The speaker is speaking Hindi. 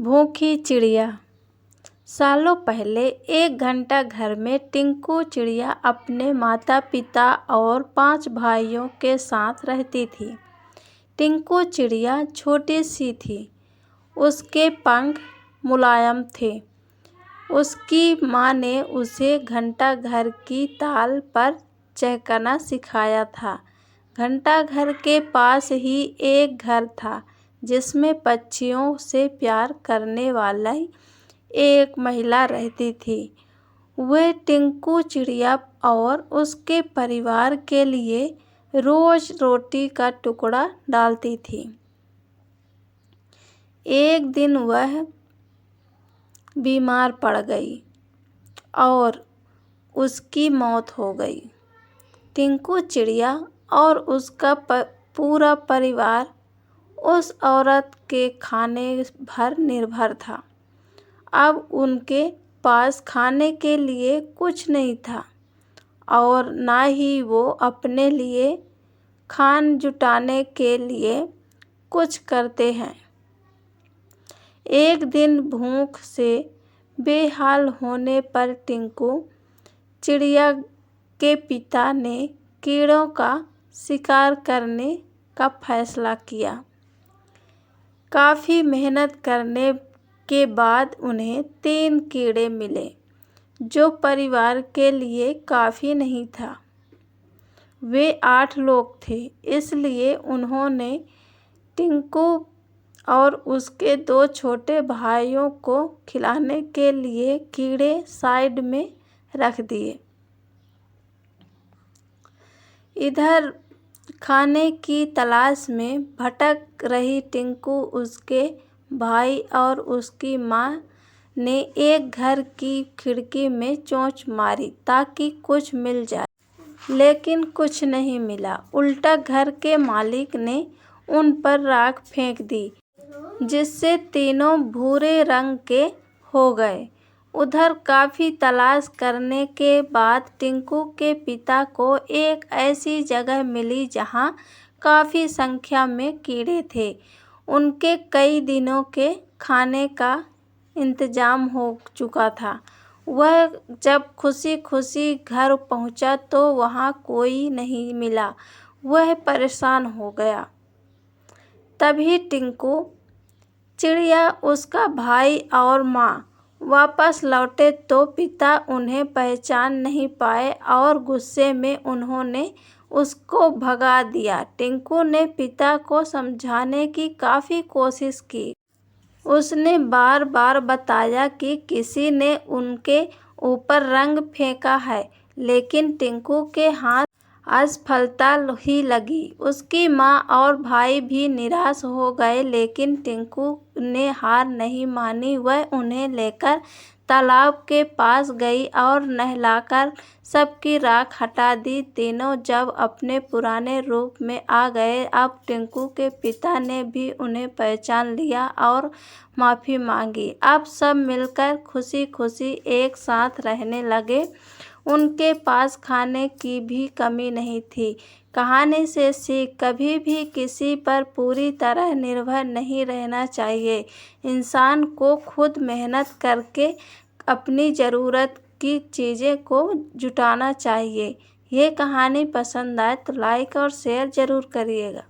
भूखी चिड़िया। सालों पहले एक घंटा घर में टिंकू चिड़िया अपने माता पिता और 5 भाइयों के साथ रहती थी। टिंकू चिड़िया छोटी सी थी, उसके पंख मुलायम थे। उसकी माँ ने उसे घंटा घर की ताल पर चहकना सिखाया था। घंटा घर के पास ही एक घर था जिसमें पक्षियों से प्यार करने वाली एक महिला रहती थी। वह टिंकू चिड़िया और उसके परिवार के लिए रोज रोटी का टुकड़ा डालती थी। एक दिन वह बीमार पड़ गई और उसकी मौत हो गई। टिंकू चिड़िया और उसका पूरा परिवार उस औरत के खाने पर निर्भर था। अब उनके पास खाने के लिए कुछ नहीं था और ना ही वो अपने लिए खान जुटाने के लिए कुछ करते हैं। एक दिन भूख से बेहाल होने पर टिंकू चिड़िया के पिता ने कीड़ों का शिकार करने का फैसला किया। काफ़ी मेहनत करने के बाद उन्हें 3 कीड़े मिले, जो परिवार के लिए काफ़ी नहीं था। वे 8 लोग थे, इसलिए उन्होंने टिंकू और उसके 2 छोटे भाइयों को खिलाने के लिए कीड़े साइड में रख दिए। इधर खाने की तलाश में भटक रही टिंकू, उसके भाई और उसकी माँ ने एक घर की खिड़की में चोंच मारी ताकि कुछ मिल जाए, लेकिन कुछ नहीं मिला। उल्टा घर के मालिक ने उन पर राख फेंक दी, जिससे तीनों भूरे रंग के हो गए। उधर काफ़ी तलाश करने के बाद टिंकू के पिता को एक ऐसी जगह मिली जहाँ काफ़ी संख्या में कीड़े थे। उनके कई दिनों के खाने का इंतजाम हो चुका था। वह जब खुशी खुशी घर पहुँचा तो वहाँ कोई नहीं मिला। वह परेशान हो गया। तभी टिंकू चिड़िया, उसका भाई और माँ वापस लौटे तो पिता उन्हें पहचान नहीं पाए और गुस्से में उन्होंने उसको भगा दिया। टिंकू ने पिता को समझाने की काफ़ी कोशिश की। उसने बार बार बताया कि किसी ने उनके ऊपर रंग फेंका है, लेकिन टिंकू के हाथ असफलता ही लगी। उसकी माँ और भाई भी निराश हो गए, लेकिन टिंकू ने हार नहीं मानी। वह उन्हें लेकर तालाब के पास गई और नहलाकर सबकी राख हटा दी। तीनों जब अपने पुराने रूप में आ गए, अब टिंकू के पिता ने भी उन्हें पहचान लिया और माफ़ी मांगी। अब सब मिलकर खुशी खुशी एक साथ रहने लगे। उनके पास खाने की भी कमी नहीं थी। कहानी से सीख, कभी भी किसी पर पूरी तरह निर्भर नहीं रहना चाहिए। इंसान को खुद मेहनत करके अपनी ज़रूरत की चीज़ें को जुटाना चाहिए। ये कहानी पसंद आए तो लाइक और शेयर ज़रूर करिएगा।